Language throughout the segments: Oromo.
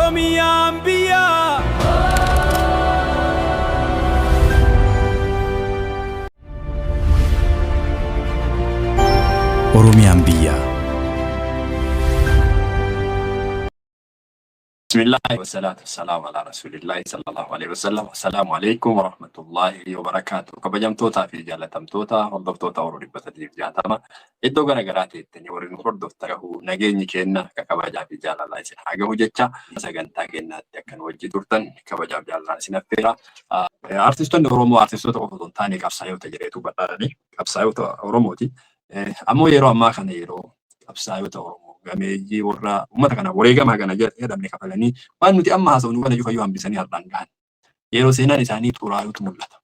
Oromiyaan biyya. Oromiyaan biyya. Bismillah wassalatu wassalamu ala rasulillahi sallallahu alaihi wasallam. Assalamu alaikum warahmatullahi wabarakatuh. Kabajamtoota fi jaalatamtoota hordoftoota Oromoo 360 iddoo garaagaraatti warri nu hordoftan nageenyi keenya akka kabajaa fi jaalalaa isin haa gahu jecha sagantaa keenyaatti akkan wajji turtan kabajaa fi jaalalaan isin affeera. Artistoonni Oromoo artistoota qofa osoo hin taane qabsaa'ota jedheetu badhaadhanii qabsaa'ota Oromooti. Ammoo yeroo ammaa kana yeroo qabsaa'ota Oromoo gameeyyii warra uummata kana wareegamaa kana jedhamne kafalanii waan nuti amma haasofnu kana iyyuu hambisanii har'aan gahan. Yeroo seenaan isaanii xuraa'utu mul'ata.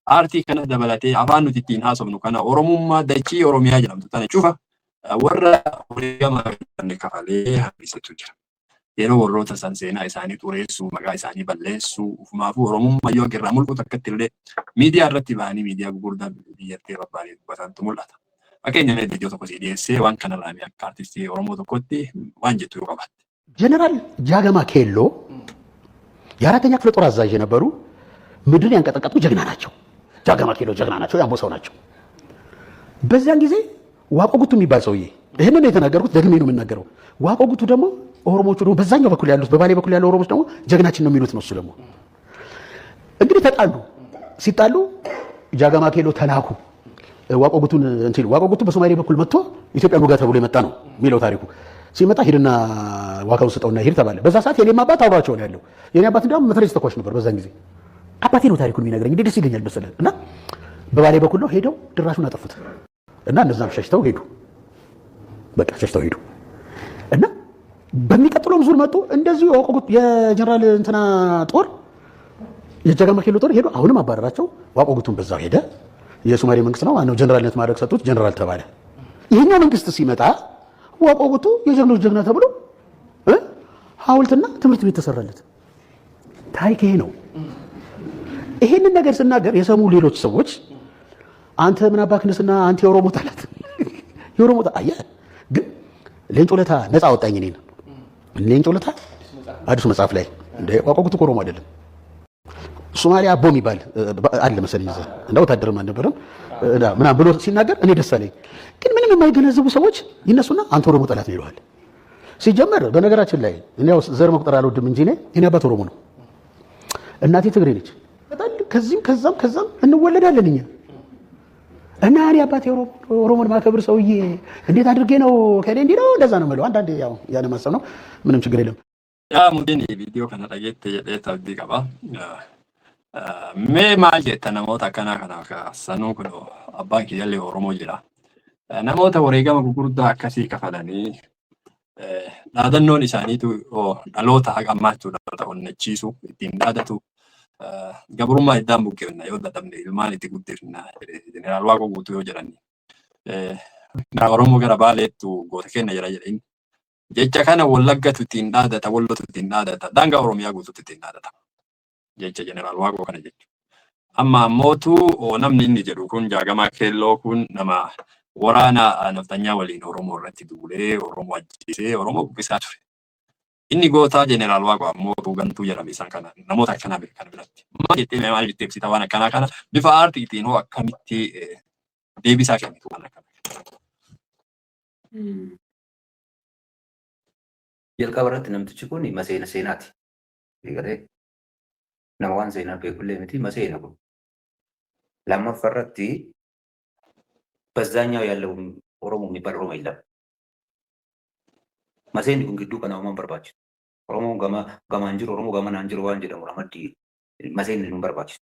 Aartii kana dabalatee afaan nuti ittiin haasofnu kana Oromummaa dachii Oromiyaa jedhamtu tana cufa warra wareegamaa jedhamne kafalee hambisetu jira. Yeroo warroota san seenaa isaanii xureessuu, maqaa isaanii balleessuu, ufumaafuu Oromummaa yoo irraa mul'atu akkatti illee miidiyaa irratti bahanii miidiyaa gurguddaa biyyattii barbaadee dubbatantu mul'ata. Fakkeenya viidiyoo tokko si dhiyeessee waan kana laamee akka artistii Oromoo tokkotti waan jettu yoo qabatte. ጀነራል ጃገማ ኬሎ የአራተኛ ክፍለ ጦር አዛዥ የነበሩ ምድርን ያንቀጠቀጡ ጀግና ናቸው። ጃገማ ኬሎ ጀግና ናቸው፣ ያምቦ ሰው ናቸው። በዚያን ጊዜ ዋቆ ጉቱ የሚባል ሰውዬ ይሄንን ነው የተናገርኩት፣ ደግሜ ነው የምናገረው። ዋቆ ጉቱ ደግሞ ኦሮሞቹ ደግሞ በዛኛው በኩል ያሉት በባሌ በኩል ያለው ኦሮሞች ደግሞ ጀግናችን ነው የሚሉት ነው። እሱ ደግሞ እንግዲህ ተጣሉ። ሲጣሉ ጃገማ ኬሎ ተላኩ። ዋቆ ጉቱ በሶማሌ በኩል መጥቶ ኢትዮጵያ ኑጋ ተብሎ የመጣ ነው የሚለው ታሪኩ። ሲመጣ ሂድና ዋጋውን ስጠውና ሂድ ተባለ። በዛ ሰዓት የኔም አባት አብሯቸው ነው ያለው። የኔ አባት እንደውም መትረየስ ተኳሽ ነበር በዛን ጊዜ። አባቴ ነው ታሪኩን የሚነግረኝ። እንዴት ደስ ይለኛል መሰለህ። እና በባሌ በኩል ነው ሄደው ድራሹን አጠፉት እና እነዛም ሸሽተው ሄዱ። በቃ ሸሽተው ሄዱ እና በሚቀጥለውም ዙር መጡ። እንደዚሁ ዋቆ ጉቱ የጀነራል እንትና ጦር የጃገማ ኬሎ ጦር ሄዱ። አሁንም አባረራቸው። ዋቆ ጉቱን በዛው ሄደ። የሶማሌ መንግስት ነው ማነው ጀነራልነት ማድረግ ሰጡት። ጀነራል ተባለ። ይሄኛው መንግስት ሲመጣ ዋቆ ጉቱ የጀግኖች ጀግና ተብሎ ሐውልትና ትምህርት ቤት ተሰራለት። ታሪክ ይሄ ነው። ይሄንን ነገር ስናገር የሰሙ ሌሎች ሰዎች አንተ ምን አባክነስና አንተ የኦሮሞ ጠላት የኦሮሞ አየህ። ግን ሌንጮ ለታ ነፃ አወጣኝ እኔን። ሌንጮ ለታ አዲሱ መጽሐፍ ላይ እንደ ዋቆ ጉቱ ኦሮሞ አይደለም ሶማሊያ አቦ የሚባል አለ መሰለኝ እዛ እንደ ወታደርም አልነበረም ምናምን ብሎ ሲናገር እኔ ደስ አለኝ። ግን ምንም የማይገነዘቡ ሰዎች ይነሱና አንተ ኦሮሞ ጠላት ነው ይለዋል። ሲጀመር በነገራችን ላይ እኔ ያው ዘር መቁጠር አልወድም እንጂ እኔ አባት ኦሮሞ ነው፣ እናቴ ትግሬ ነች። በጣም ከዚህም ከዛም እንወለዳለን እኛ እና እኔ አባቴ ኦሮሞን ማከብር ሰውዬ እንዴት አድርጌ ነው ከኔ እንዲህ ነው እንደዛ ነው የምለው። አንዳንዴ ያው ያን ማሰብ ነው፣ ምንም ችግር የለም። ያ ሙዲን ቪዲዮ ከነጠየት የታቢ ቀባ mee maal jetta namoota akkanaa kana sanuu kun abbaan kiyyaallee Oromoo jedha. Namoota wareegama gurguddaa akkasii kafalanii dhaadannoon isaaniitu dhaloota haga ammaattuu dhaloota onnachiisu ittiin dhaadatu gabrummaa iddaan buqqifna yoo dadhabne ilmaan itti guddifna jeneraal Waaqoo guutuu yoo jedhan Oromoo gara Baaleettu goota kenna jira jedhin jecha kana Wallaggatu ittiin dhaadata, Wallootu ittiin dhaadata, daangaa Oromiyaa guutuutti ittiin dhaadata. Jecha jeneraal Waaqoo kana jechuudha. Amma ammootu namni inni jedhu kun Jaagamaa Keelloo kun nama waraana naftanyaa waliin Oromoo irratti duulee Oromoo ajjeesee Oromoo buqqisaa ture. Inni gootaa jeneraal Waaqoo ammootu gantuu jedhame isaan kana namoota akkanaa beekan biratti. Maal jettee ibsita waan akkanaa kana bifa aartiitiin hoo akkamitti deebisaa kennitu waan akkanaa. Jalqaba irratti namtichi kun maseena seenaati. Nama waan seenaa beekullee miti maseena kun. Lammaffaa irratti በዛኛው ያለው ኦሮሞ የሚባል ኦሮሞ የለም። መሴን kun gidduu kana uumaan barbaachisu. Oromoon gamaan jiru Oromoo gamanaan jiru waan jedhamu ramaddi maseen hin barbaachisu.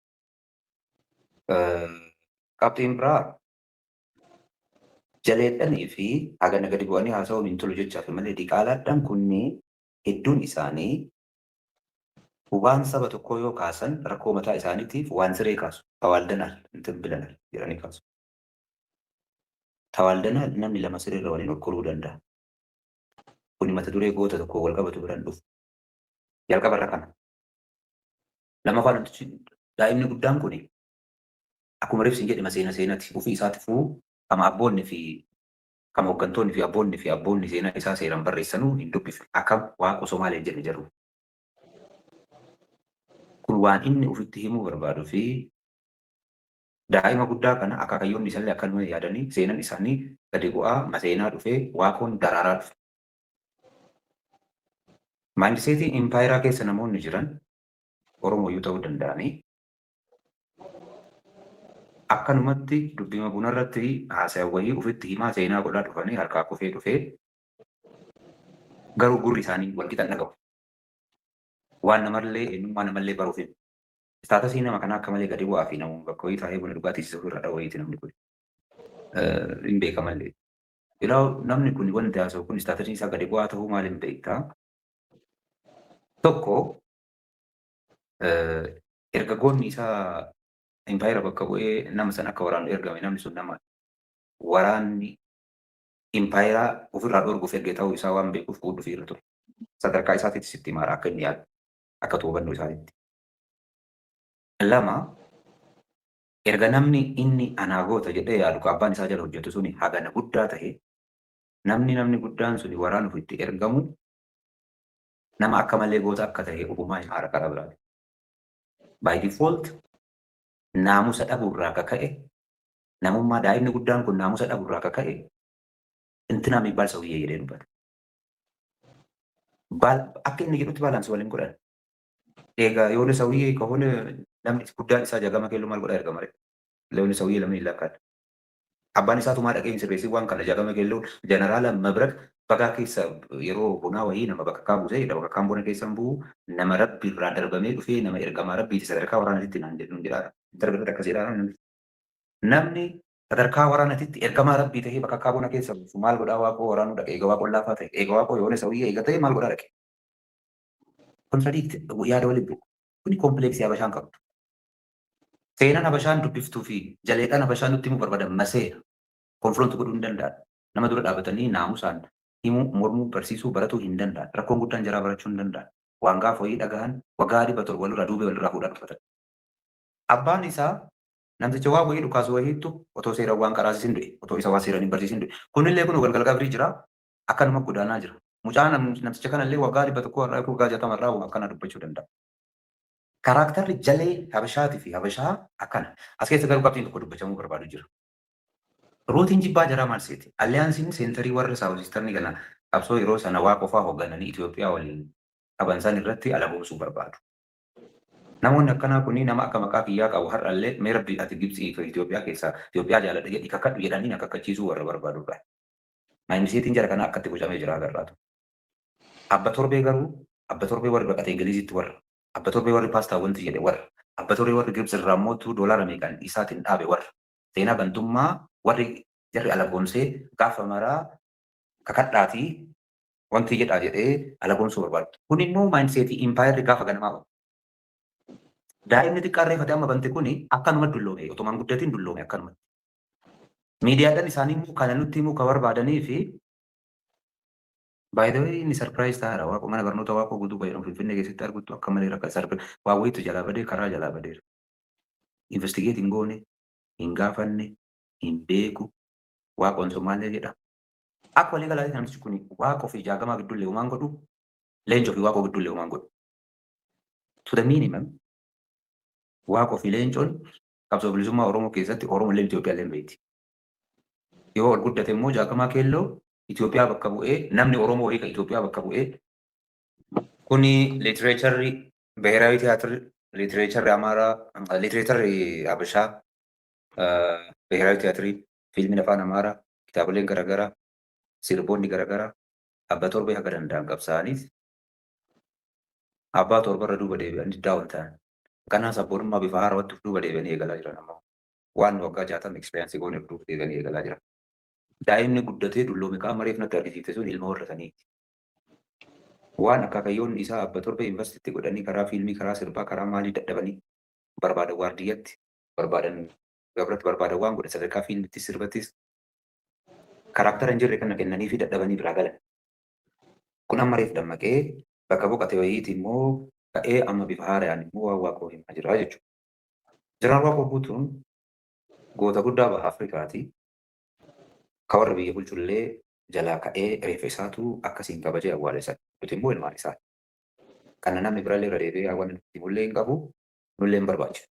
Qabxiin biraa jaleedhanii fi hagana gadi bu'anii haasa'uun hin tolu jechaaf malee diqaalaadhaan kunni hedduun isaanii waan saba tokkoo yoo kaasan rakkoo mataa isaaniitiif waan siree kaasu. Tawaldanaal intin bilanal jedhanii kaasu. Tawaldanaal namni lama siree waliin ol koruu danda'a. Kuni mata duree goota tokko wal qabatu biraan dhufu. Jalqaba irra kana. Lammaffaa namtichi daa'imni guddaan kuni akkuma reefsi hin jedhe maseena seenati ofii isaatiifuu kama abboonni fi kama hooggantoonni fi abboonni seenaa isaa seeraan barreessanuu hin dubbifne akkam Waaqoo Somaalee jedhe jedhu. kun waan inni ofitti himuu barbaaduu fi daa'ima guddaa kana akaakayyoonni isallee akkanuma yaadanii seenan isaanii gadi bu'aa maseenaa dhufee waaqoon daraaraa dhufe. Maayindiseetii impaayeraa keessa namoonni jiran Oromoyyuu ta'uu danda'anii akkanumatti dubbima bunarratti haasawwanii ofitti himaa seenaa godhaa dhufanii harkaa kufee dhufee garuu gurri isaanii wal qixan dhagahu. Waan namallee eenyummaa namallee baruuf hin. Istaatasii nama kanaa akka malee gadi bu'aa fi namoonni bakka wayii taa'ee buna dhugaatii isa ofirra dhawayiiti namni kun. Hin beekamallee. Yeroo namni kun wanti haasa'u kun istaatasii isaa gadi bu'aa ta'uu maal hin beektaa? Tokko ergagoonni isaa impaayera bakka bu'ee nama san akka waraanu ergame namni sun nama waraanni impaayeraa ofirraa dhorkuuf erge ta'uu isaa waan beekuuf fuudhuuf irra ture. Sadarkaa isaatiitti sitti maara akka inni yaadu akka to'annoo isaatiitti. Lama erga namni inni anaa goota jedhee yaadu abbaan isaa jala hojjetu suni hagana guddaa ta'e namni guddaan suni waraanuuf itti ergamu nama akka malee goota akka ta'e ogumaa hin haara karaa biraati. By default naamusa dhabuurraa akka ka'e namummaa daa'imni guddaan kun naamusa dhabuurraa akka ka'e intina የሚባል ሰውዬ jedhee dubbata. Akka inni jedhutti baalaansi waliin godhan. Egaa yoona ሰውዬ ከሆነ namni guddaan isaa jagama keelloo maal godhaa erga mare. Leewni ሰውዬ ለምን ይላካል? Abbaan isaa tumaa dhaqee hin sirreessi waan kana jagama keelloo jeneraala Mabrak bagaa keessa yeroo bonaa wayii nama bakka kaa buusee bakka kaan bona keessa hin bu'u nama rabbi irraa darbamee dhufee nama ergamaa rabbiiti sadarkaa waraanatitti naan jedhu jedhaa. Darbata akkasiidhaa namni sadarkaa waraanatitti ergamaa rabbii ta'ee bakka kaa bona keessa buusu maal godhaa waaqoo waraanuu dhaqee eega waaqoo laafaa ta'e eega waaqoo yoona ሰውዬ eega ta'e maal godhaa dhaqe. Kontradiikti yaada waliin bu'u. Kuni kompleksii Habashaan qabdu. Seenaan Habashaan dubbiftuu fi jaleedhaan Habashaan nutti himuu barbaadan maseera. Konfronti godhuu hin danda'an. Nama dura dhaabatanii naamusaan himuu, mormuu, barsiisuu, baratuu hin danda'an. Rakkoon guddaan jaraa barachuu hin danda'an. Waan gaafa wayii dhagahan waggaa dhibba torba walirraa duubee walirraa fuudhaa dhufatan. Abbaan isaa namticha waa wayii dhukaasu wayiittu otoo seeraan waan qaraasis hin du'e, otoo isa waa seeraan hin barsiisin du'e. Kunillee kun galgal qabrii jira. Akkanuma godaanaa jira. Mucaan namticha kanallee waggaa dhibba tokko irraa waggaa 60 irraa akkana dubbachuu danda'a. Kaaraaktarri jalee Habashaatii fi Habashaa akkana. As keessa garuu qabxiin tokko dubbachamuu barbaadu jira. Rootiin jibbaa jaraa maal seeti? Alliyaansiin seentarii warra saawuziistarni kana qabsoo yeroo sana waa qofaa hooggananii Itoophiyaa waliin qaban san irratti alaboomsuu barbaadu. Namoonni akkanaa kunii nama akka maqaa kiyyaa qabu har'allee mee rabbi ati Gibxii fi Itoophiyaa keessaa Itoophiyaa jaaladha jedhi kakkadhu jedhanii akkakkachiisuu warra barbaadudha. Maayindiseetiin jara kana akkatti bocamee jira agarraatu. Abba torbee garuu abba torbee warri baqatee Ingilizitti warra. Abba torbee warri paastaa wanti jedhe warra. Abba torbee warri Gibxi irraa mootuu doolaara meeqaan isaatiin dhaabe warra. Seenaa bantummaa warri jarri alagoomsee gaafa maraa kakadhaatii wanti jedhaa jedhee alagoomsuu barbaadu. Kun immoo maayindiseetii impaayerri gaafa ganamaa qabu. Daa'imni xiqqaan reeffatee amma bante kuni akkanuma dulloome otomaan guddatiin dulloome akkanumatti. Miidiyaadhaan isaanii immoo kana nutti himuu kan barbaadanii fi by the way inni sarpiraayiz ta'aadha. Waaqoo mana barnoota waaqoo guutuu fayyadamu Finfinnee keessatti arguttu akka malee rakka waa wayiitu jalaa badee karaa jalaa badeera. Investigeet hin goone hin gaafanne hin beeku waaqoon Somaalee jedha. Akka walii galaatti namtichi kun waaqoo fi jaagamaa gidduu uumaan godhu leencoo fi waaqoo gidduu uumaan godhu. To the minimum waaqoo fi leencoon qabsoo bilisummaa Oromoo keessatti Oromoo illee Itoophiyaa illee beekti. Yoo ol guddate immoo jaagamaa keelloo Itoophiyaa bakka bu'ee namni Oromoo wayii kan Itoophiyaa bakka bu'ee kuni liitireecharri ብሔራዊ ቲያትር ሊትሬቸር የአማራ ሊትሬቸር አበሻ ብሔራዊ ቲያትሪ ፊልሚ ነፋን አማራ ኪታቦሌን ገረገራ ሲርቦኒ ገረገራ አባ ቶርቤ ሀገ ደንዳን ቀብሳኒት አባ ቶርበ ረዱ በዴቢ እንዲዳውንታ ከና ሰቦንማ ቢፋሃር ወጥፍ ዱ በዴበኒ የገላ ጅራ ነማ ዋን ወጋ ጃታም ኤክስፔሪንስ ጎን ዱ በዴበኒ የገላ ጅራ daa'imni guddatee dulloome qaama reef natti argisiifte sun ilma horrataniiti. Waan akaakayyoonni isaa abba torbe investitti godhanii karaa fiilmii, karaa sirbaa, karaa maalii dadhabanii barbaadan waardiyyatti barbaadan gabratti barbaadan waan godhe sadarkaa fiilmitti sirbattis karaaktara hin jirre kana kennanii fi dadhabanii biraa galan. Kun amma reef dammaqee bakka boqate wayiiti immoo ka'ee amma bifa haaraan immoo waan waaqoo himaa jira jechuudha. Jiraan waaqoo guutuun goota guddaa baha Afrikaati. Kawarra biyya bulchullee jalaa ka'ee reeffa isaatu akkasiin kabajee awwaala isaa. Nuti immoo ilmaan isaa. Kana namni birallee irra deebi'ee waan itti mullee hin qabu, nullee hin barbaachisu.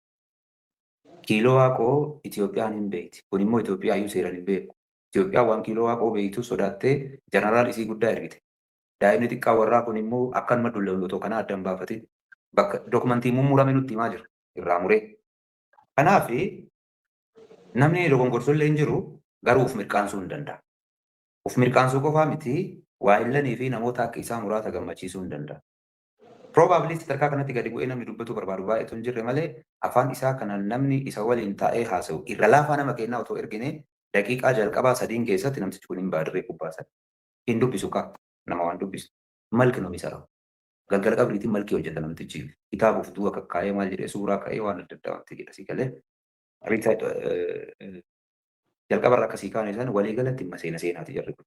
Kiiloo waaqoo Itoophiyaan hin beekti. Kun immoo Itoophiyaa iyyuu seeraan hin beeku. Itoophiyaan waan kiiloo waaqoo beektu sodaаттee jeneraal isii guddaa ergite. Daa'imni xiqqaa warraa kun immoo akkanuma dullame otoo kana addaan baafatin bakka dookumentii mummurame nutti himaa jira irraa muree. Kanaaf namni dogongorsollee hin jiru garuu of mirqaansuu hin danda'a. Of mirqaansuu qofaa miti waa illanii fi namoota akka isaa muraasa gammachiisuu hin danda'a. Probably sadarkaa kanatti gadi bu'ee namni dubbatu barbaadu baay'eetu hin jirre malee afaan isaa kanaan namni isa waliin taa'ee haasa'u irra laafaa nama kennaa otoo ergine daqiiqaa jalqabaa sadiin keessatti namtichi kun hin baadirree kubbaasan. Hin dubbisu kaa nama waan dubbisu. Malki nomi sarafu. Galgala qabriitiin malkii hojjeta namtichi. Kitaaba of duuba kakkaa'ee maal jedhee suuraa ka'ee waan adda addaa wanti jedha sii galee. Jalqaba irra akkasii kaane san walii galatti dhimma seenaati jarri kun.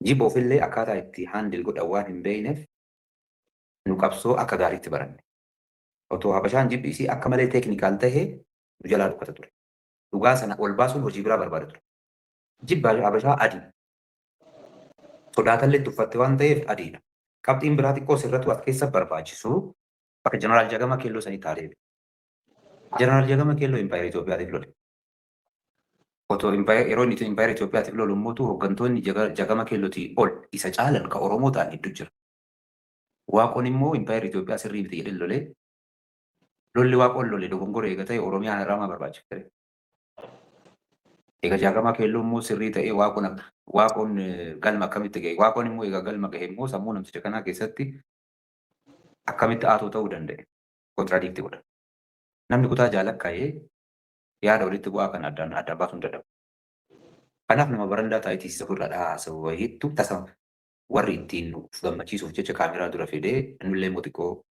Jibba ofillee akkaataa itti haandil godhan waan hin beekneef nu qabsoo akka gaariitti baranne. Otoo Habashaan jibbi isii akka malee teeknikaal ta'ee nu jalaa dukkata ture. Dhugaa sana ol baasuun hojii biraa barbaada ture. Jibba Habashaa adii. Sodaatallee tuffatte waan ta'eef adiidha. Qabxiin biraa xiqqoo sirrattu as keessa barbaachisu bakka jeneraal Jagama Keelloo sanii taa'ee. Jeneraal Jagama Keelloo Impaayera Itoophiyaatiif lole. Otoo yeroo inni Impaayera Itoophiyaatiif lolu immoo hooggantoonni Jagama Keellootii ol isa caalan ka Oromoo ta'an hedduu jira. Waaqoon immoo Impaayera Itoophiyaa sirrii miti jedhee lolee. Lolli Waaqoon lole dogongora eega ta'e Oromiyaan irraa barbaachifte. Egaa Jagama Keelloo immoo sirrii ta'ee Waaqoon galma akkamitti gahe? Waaqoon immoo egaa galma gahe immoo sammuu namticha kanaa keessatti akkamitti haatoo ta'uu danda'e? Kontiradiiktii godha. Namni kutaa jaalakkaa'ee yaada walitti bu'aa kan addaan baasuun dadhabu. Kanaaf nama barandaa taayitii isa furraa haasa'u wayiitu tasa warri ittiin of gammachiisuuf jecha kaameraa dura fidee nullee mootiqqoo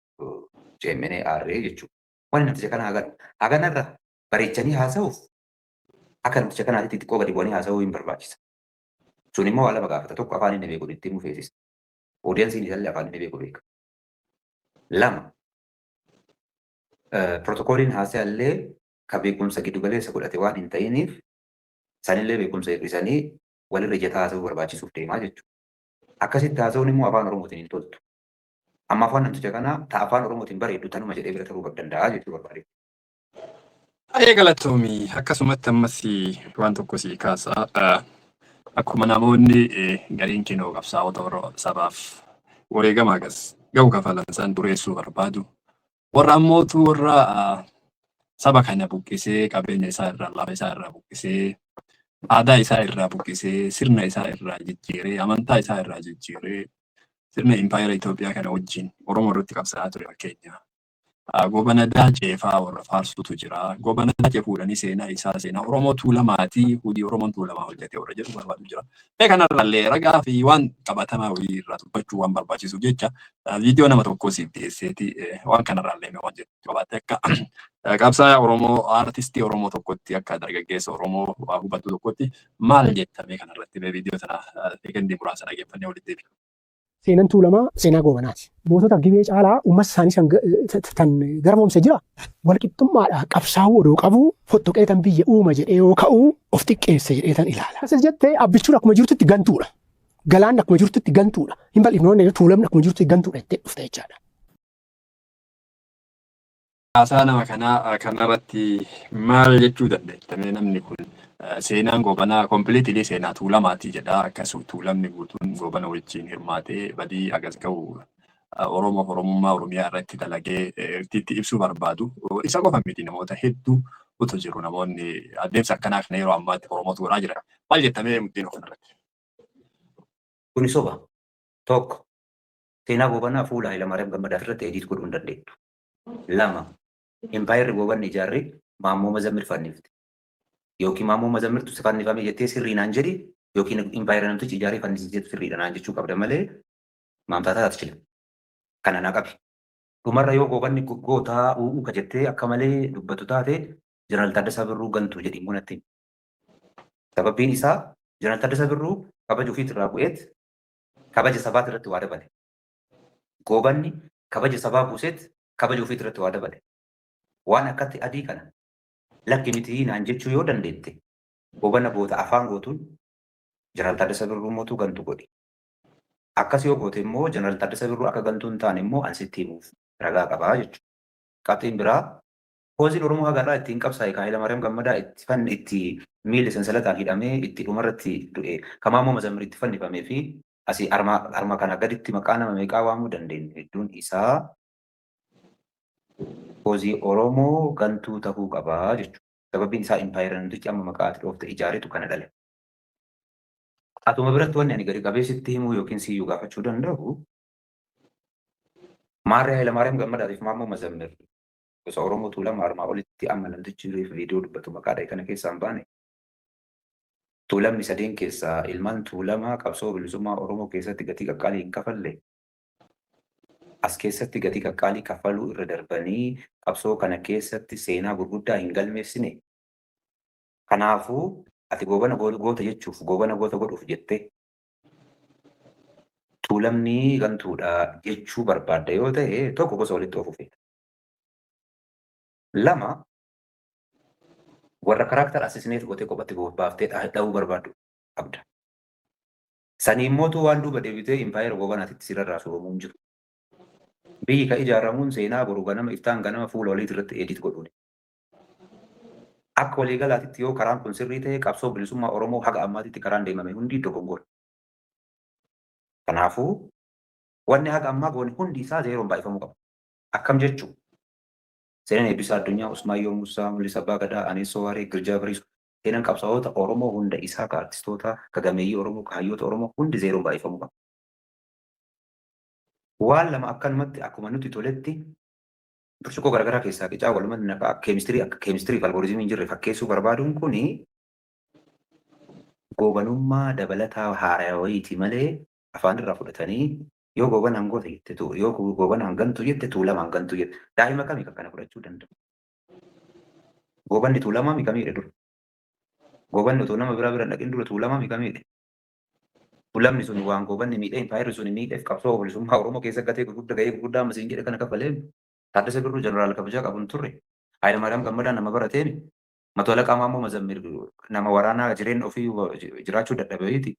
ceemenee aarree jechuudha. Wanni namticha kana haganarra bareechanii haasa'uuf akka namticha kanaatti xiqqoo gadi bu'anii haasa'uu hin barbaachisa. Sun immoo waa lama gaafata. Tokko afaan inni beeku ittiin mufeessisa. Oodiyansiin isallee afaan inni beeku beeka. Lama Protokooliin haasa'allee ka beekumsa giddu galeessa godhate waan hin ta'iniif sanillee beekumsa hir'isanii walirra ijata haasa'uu barbaachisuuf deemaa jechuudha. Akkasitti haasa'uun immoo afaan Oromootiin hin toltu. Amma afaan namticha kanaa ta'a afaan Oromootiin bareeddu tanuma jedhee bira ta'uu danda'a jechuu barbaade. Baay'ee galatoomii akkasumatti ammas waan tokko sii kaasaa akkuma namoonni gariin kinoo qabsaa'ota sabaaf wareegama agas ga'u kafalan san dureessuu barbaadu. Warra ammootu warra saba kana buqqisee qabeenya isaa irraa lafa isaa irraa buqqisee aadaa isaa irraa buqqisee sirna isaa irraa jijjiiree amantaa isaa irraa jijjiiree sirna Impaayera Itoophiyaa kana wajjin Oromoo irratti qabsaa'aa ture fakkeenya. Goobana Daacee fa'aa warra faarsutu jira. Goobana Daacee fuudhanii seenaa isaa seenaa Oromoo Tuulamaatii hojii Oromoon Tuulamaa hojjetee warra jedhu barbaadu jira. Kanarraallee ragaa fi waan qabatamaa wayii irraa dubbachuu waan barbaachisu jecha viidiyoo nama tokkoo siif dhiyeesseeti waan kanarraallee waan jettu qabaatte akka qabsaa'aa Oromoo aartistii Oromoo tokkotti akka dargaggeessa Oromoo hubattu tokkotti maal jettamee kanarratti viidiyoo sana seekendii muraasa dhageeffannee walitti deebi'a. Seenaan Tuulamaa seenaa goobanaati. Mootota Gibee caalaa uummata isaanii kan garboomse jira. Walqixxummaadhaan qabsaa'uu odoo qabu fottoqeetan biyya uuma jedhee yoo ka'u of xiqqeessa jedheetan ilaala. Asis jettee abbichuun akkuma jirtutti gantuudha. Galaan akkuma jirtutti gantuudha. Hin bal'ifnoonni Tuulamni akkuma jirtutti gantuudha jettee dhufte jechaadha. Haasaa nama kanarratti maal jechuu dandeettamee namni kun seenaan goobanaa kompiliitilii seenaa Tuulamaatii jedha. Akkasuma Tuulamni guutuun goobana wajjin hirmaatee badii agas ga'u Oromummaa Oromiyaa irratti dalagee itti ibsuu barbaadu. Isa qofa miti namoota hedduu utuu jiru namoonni adeemsa akkanaa kana yeroo ammaatti Oromootu godhaa jiran. Maal jettamee murtiin kanarratti? Kuni soba. Tokko seenaa goobanaa fuula Hayilamaariyaam Gammadaa irratti ediit godhuu hin dandeettu. Lama Impaayerri goobanni ijaarre Maammoo Mazammil fannifte. Yookiin Maammoo Mazammirtu fannifame jettee sirrii naan jedhi yookiin Impaayerri namtichi ijaaree fannifte sirriidha naan jechuu qabda malee maamtaataa taati jira. Kana na qabi. Dhumarra yoo goobanni gootaa uuu ka jettee akka malee dubbatu taate Jeneraal Taaddasaa Birruu gantuu jedhi munatti. Sababbiin isaa Jeneraal Taaddasaa Birruu kabaja ofiitirraa bu'eet kabaja sabaat irratti waa dabale. Goobanni kabaja sabaa buuseet kabaja ofiitirratti waa dabale. Waan akkatti adii kana lakki miti naan jechuu yoo dandeette goobana boota afaan gootuun Jeneraal Taaddasaa Birruu mootuu gantu godhi. Akkas yoo goote immoo Jeneraal Taaddasaa Birruu akka gantuu hin taane immoo an sitti himuuf ragaa qabaa jechuudha. Qabxiin biraa hooziin Oromoo hagaarraa ittiin qabsaa'e kan Hayilamaariyaam Gammadaa itti miilli sansalataan hidhamee itti dhumarratti du'e Kamaammoo Mazammir itti fannifamee fi asii arma kana gaditti maqaa nama meeqaa waamuu dandeenya. Hedduun isaa hoozii Oromoo gantuu tahuu qabaa jechuudha. Sababiin isaa impaayera namtichi amma maqaa ati dhoofte ijaaretu kana dhale. Atuma biratti wanni ani gadi qabeessitti himuu yookiin siyyuu gaafachuu danda'u maarree Hayilamaariyaam Gammadaatiif Maammoo Mazammir gosa Oromoo Tuulamaa armaa olitti amma namtichi viidiyoo dubbatu maqaa dha'e kana keessaa hin baane. Tuulamni sadeen keessaa ilmaan Tuulamaa qabsoo bilisummaa Oromoo keessatti gatii qaqqaalii hin kafalle. As keessatti gatii qaqqaalii kaffaluu irra darbanii qabsoo kana keessatti seenaa gurguddaa hin galmeessine. Kanaafuu ati goobana goota jechuuf goobana goota godhuuf jettee Tuulamni gantuudha jechuu barbaadda yoo ta'e tokko gosa walitti ofuufe. Lama warra karaktara asisineet gootee kophatti baaftee dha'uu barbaaddu qabda. Sanii immootu waan duuba deebitee impaayera goobanaatitti sirarraa soomuu hin jiru. Biyyi ka ijaaramuun seenaa boru ganama iftaan ganama fuula waliit irratti edit godhuun. Akka waliigalaatitti yoo karaan kun sirrii ta'e qabsoo bilisummaa Oromoo haga ammaatitti karaan deemame hundi dogongora. Kanaafuu wanni haga ammaa goone hundi isaa zeeroon baay'ifamuu qaba. Akkam jechuu seenaan eebbisaa addunyaa Usmaayyoo Musaa Mul'isa Abbaa Gadaa Aneessoo Waaree Girjaa Bariisu seenaan qabsaa'ota Oromoo hunda isaa ka artistoota ka gameeyyii Oromoo ka hayyoota Oromoo hundi zeeroon baay'ifamuu qaba. Waan lama akkanumatti akkuma nuti toletti burcuqqoo garaagaraa keessaa qicaa walumatti naqaa keemistirii fi algooriizimii hin jirre fakkeessuu barbaaduun kuni goobanummaa dabalataa haaraa wayiiti malee afaan irraa fudhatanii yoo gooban hangoota jette yoo gooban hangantu jette Tuulama hangantu jette daa'ima kamii akkana fudhachuu danda'u. Goobanni Tuulamaa miidhe dura. Goobanni otoo nama biraa bira dhaqin dura Tuulamaa miidhe. Tuulamni sun waan goobanni miidhe impaayerri sun miidheef qabsoo bilisummaa Oromoo keessa gahee gurguddaa amasiin jedhe kana kaffalee Taaddasaa Birruu jeneraal kabajaa qabuun turre. Hayilamaariyaam Gammadaa nama barateemi. Matoola Maammoo Mazammir nama waraanaa jireenya ofii jiraachuu dadhabeeti.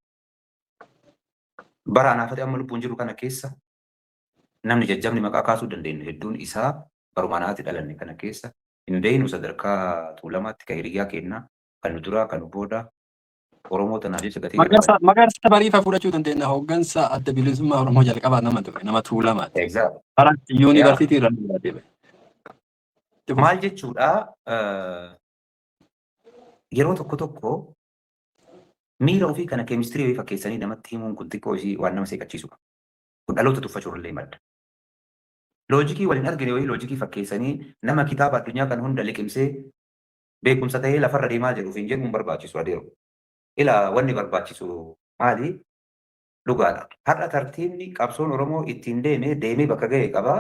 Bara anaafate amma lubbuun jiru kana keessa namni jajjabni maqaa kaasuu dandeenyu hedduun isaa barumaanaatti dhalanne kana keessa hin beeknu sadarkaa Tuulamaatti kan hiriyaa kennaa kan nu duraa kan nu booda Oromoo tanaaf jecha gatii Magarsa bariifa fudhachuu dandeenya hooggansa adda bilisummaa Oromoo jalqabaa nama ture nama Tuulamaati. Baratti yuunivarsiitii irra deeme. Maal jechuudha yeroo tokko tokko miira ofii kana keemistirii ofii fakkeessanii namatti himuun kun xiqqoo ishii waan nama seeqachiisu qaba. Kun dhaloota tuffachuu illee madda. Loojikii waliin argine wayii loojikii fakkeessanii nama kitaaba addunyaa kan hunda liqimsee beekumsa ta'ee lafarra deemaa jedhuuf hin jedhuun barbaachisu adeemu. Ilaa wanni barbaachisu maali? Dhugaadha. Har'a tartiibni qabsoon Oromoo ittiin deemee bakka ga'e qabaa.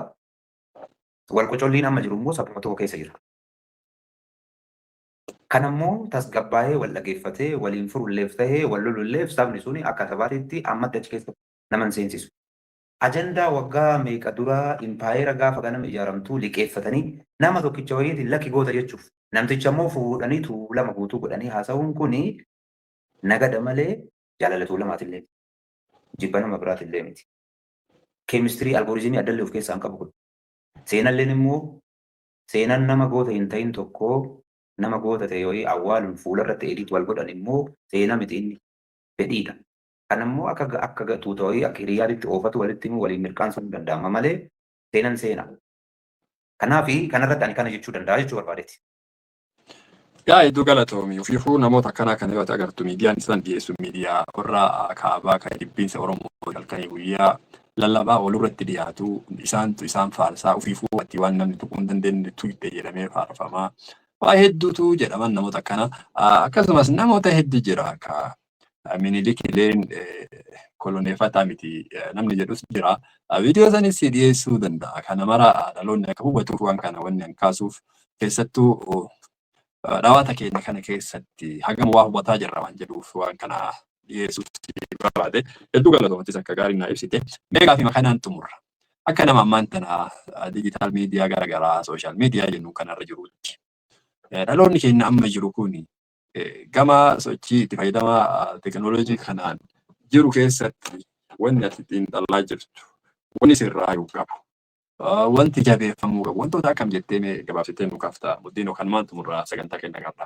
Wal qocolliin amma jiru immoo sababa tokko keessa jira. Kanammoo tasgabbaa'ee wal dhageeffatee waliin furulleef tahee wal lolulleef sabni suni akka sabaatitti ammatti achi keessa nama seensisu. Ajandaa waggaa meeqa duraa impaayera gaafa ganama ijaaramtuu liqeeffatanii nama tokkicha wayiitiin lakki goota jechuuf namticha immoo fuudhanii Tuulama guutuu godhanii haasa'uun kuni nagada malee jaalala Tuulamaatillee jibba nama biraatillee miti. Keemistirii algooriizimii addallee of keessaa hin qabu kun. Seenalleen immoo seenan nama goota hin ta'in tokkoo nama goota ta'e wayii awwaaluun fuularratti edit wal godhan immoo seenaa miti inni fedhiidha. Kanammoo akka gatuuta wayii akka hiriyaatti oofatu walitti immoo waliin mirkaansuun danda'ama malee seenan seenaa. Kanaafi kanarratti ani kana jechuu danda'a jechuu barbaadeeti. Yaa hedduu galatoomi ofiifuu namoota akkanaa kana yoo agartu miidiyaan isaan dhiyeessu miidiyaa warra kaabaa kan dhibbiinsa Oromoo halkanii guyyaa lallabaa walirratti dhiyaatu isaantu isaan faarsaa ofiifuu atti waan namni tuquu hin dandeenye tuutte jedhamee faarfamaa. Waa hedduutu jedhaman namoota akkana akkasumas namoota hedduu jira akka Minilik illeen koloneeffataa miti namni jedhus jira. Viidiyoo sanis dhiyeessuu danda'a. Kana mara dhaloonni akka hubatuuf waan kana wanni kaasuuf keessattuu dhawaata keenya kana keessatti hagam waa hubataa jirra waan jedhuuf waan kana dhiyeessuuf barbaade hedduu galatoomatis akka gaarii naa ibsite meeqaa fi makanaan xumurra. Akka nama ammaan tana diijitaal miidiyaa garaagaraa sooshaal miidiyaa jennu kanarra jirutti. Dhaloonni keenya amma jiru kun gama sochii itti fayyadama teekinooloojii kanaan jiru keessatti wanni ati xiinxallaa jirtu wanni sirraa yoo qabu wanti jabeeffamuu qabu wantoota akkam jettee mee gabaabsitee nu kaafta muddiin yookaan maaltu murraa sagantaa kenna qabda.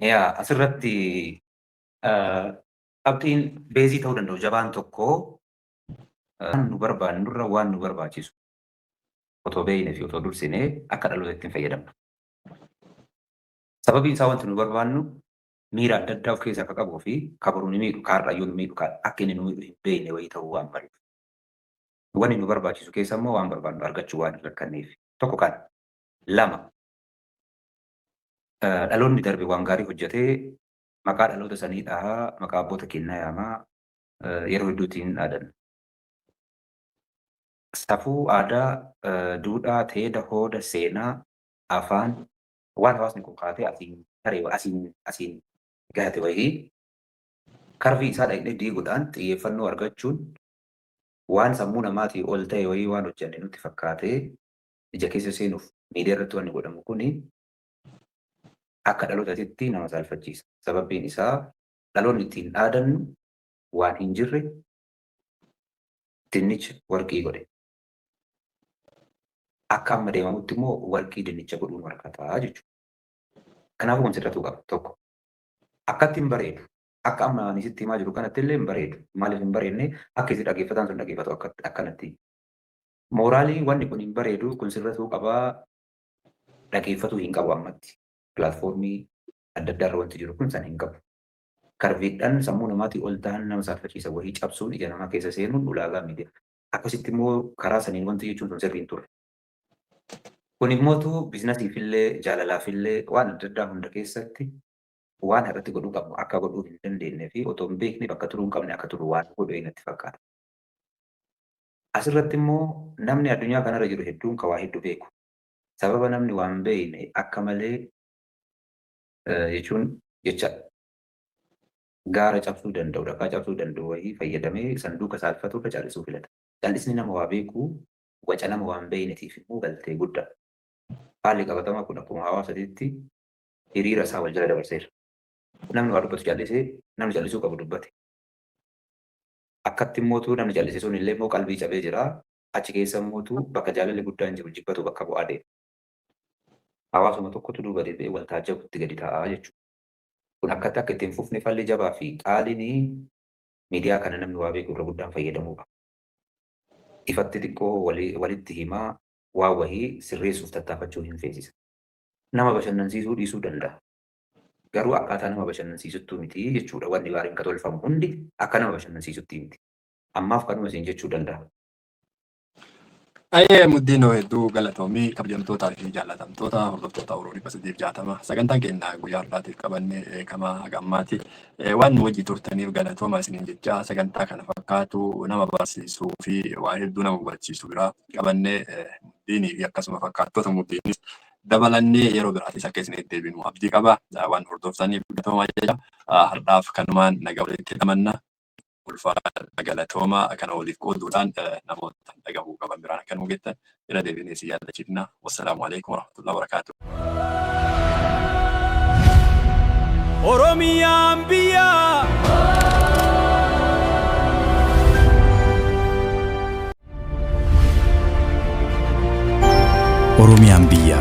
Yaa asirratti qabxiin beezii ta'uu danda'u jabaan tokko waan nu barbaannurra waan nu barbaachisu otoo beeknee fi otoo dursinee akka dhaloota ittiin fayyadamna. Sababiin isaa wanti nu barbaannu miira adda addaa of keessaa akka qabuu fi kabaruu ni miidhu kaarrayyuu ni miidhu akka inni nu miidhu hin beekne wayii ta'uu waan bareedu. Wanni nu barbaachisu keessa immoo waan barbaannu argachuu waan hin rakkanneef tokko kan lama dhaloonni darbe waan gaarii hojjetee maqaa dhaloota sanii dhahaa maqaa abboota kennaa yaamaa yeroo hedduutiin dhaadan. Safuu aadaa duudhaa teeda hooda seenaa afaan waan hawaasni kun kaatee asiin gahate wayii karfii isaa dhaqnee diiguudhaan xiyyeeffannoo argachuun waan sammuu namaatii ol ta'e wayii waan hojjenne nutti fakkaatee ija keessa seenuuf miidiyaa irratti wanni godhamu kuni akka dhalootatti nama saalfachiisa. Sababiin isaa dhaloonni ittiin dhaadannu waan hin jirre dinnicha warqii godhe. Akka amma deemamutti immoo warqii dinnicha godhuun warqataa jechuudha. Kanaafuu wanti sirratuu qaba tokko. Akkatti hin bareedu. Akka amma ani sitti himaa jiru kanatti illee hin bareedu. Maaliif hin bareedne akka isin dhaggeeffataan sun dhaggeeffatu akkanatti. Mooraalii wanni kun hin bareedu kun sirratuu qabaa dhaggeeffatuu hin qabu ammatti. Pilaatfoormii adda addaa irra wanti jiru kun san hin qabu. Karviidhaan sammuu namaatii ol ta'an nama saalfachiisa wayii cabsuun ija namaa keessa seenuun ulaagaa miidiyaa. Akkasitti immoo karaa saniin wanti jechuun sun sirrii hin turre. Kun immoo biizinasiifillee jaalalaafillee waan adda addaa hunda keessatti waan irratti godhuu qabnu akka godhuu hin dandeenye fi otoo hin beekne bakka turuu hin qabne akka turu waan godhu natti fakkaata. Asirratti immoo namni addunyaa kanarra jiru hedduun kan waa hedduu beeku. Sababa namni waan beekne akka malee jechuun jecha gaara cabsuu danda'u dhagaa cabsuu danda'u wayii fayyadamee sanduuqa saalfatu irra callisuu filata. Callisni nama waa beeku waca nama waan beekneetiif immoo galtee guddaa. Haalli qabatamaa kun akkuma hawaasatti hiriira isaa wal jala dabarseera. Namni waa dubbatu callisee namni callisuu qabu dubbate. Akkatti immootu namni callise sun illee immoo qalbii cabee jira. Achi keessa immootu bakka jaalalli guddaan jiru jibbatu bakka bu'aa deema. Hawaasuma tokkotu duuba deebi'ee wal taajjabutti gadi taa'aa jechuudha. Kun akkatti akka ittiin fufne falli jabaa fi qaaliin miidiyaa kana namni waa beeku irra guddaan fayyadamuu qaba. Ifatti xiqqoo walitti himaa waa wahii sirreessuuf tattaafachuu hin feesisa. Nama bashannansiisuu dhiisuu danda'a. Garuu akkaataa nama bashannansiisuttuu miti jechuudha. Wanni gaariin ka tolfamu hundi akka nama bashannansiisutti miti. Ammaaf kanuma isin jechuu danda'a. Ayyee muddiinoo hedduu galatoomii kabajamtootaa fi jaallatamtoota hordoftoota Oromoo 360 sagantaan keenya guyyaa har'aatiif qabannee kamaa gammaati. Waan nu wajji turtaniif galatooma isiniin jecha sagantaa kana fakkaatu nama barsiisuu fi waa hedduu nama hubachiisu biraa qabannee muddiinii fi akkasuma fakkaattoota muddiinis dabalannee yeroo biraatis akka isinitti deebinu abdii qaba. Waan hordoftaniif galatooma jecha har'aaf kanumaan nagaa walitti hidhamanna. Ulfaata galatoomaa kana waliif qooduudhaan namoota dhagahuu qaban biraan akka nu geettan irra deebinee si yaadachiifna. Wassalaamu alaikum warahmatullahi wabarakatuh. Oromiyaan biyya. Oromiyaan biyya.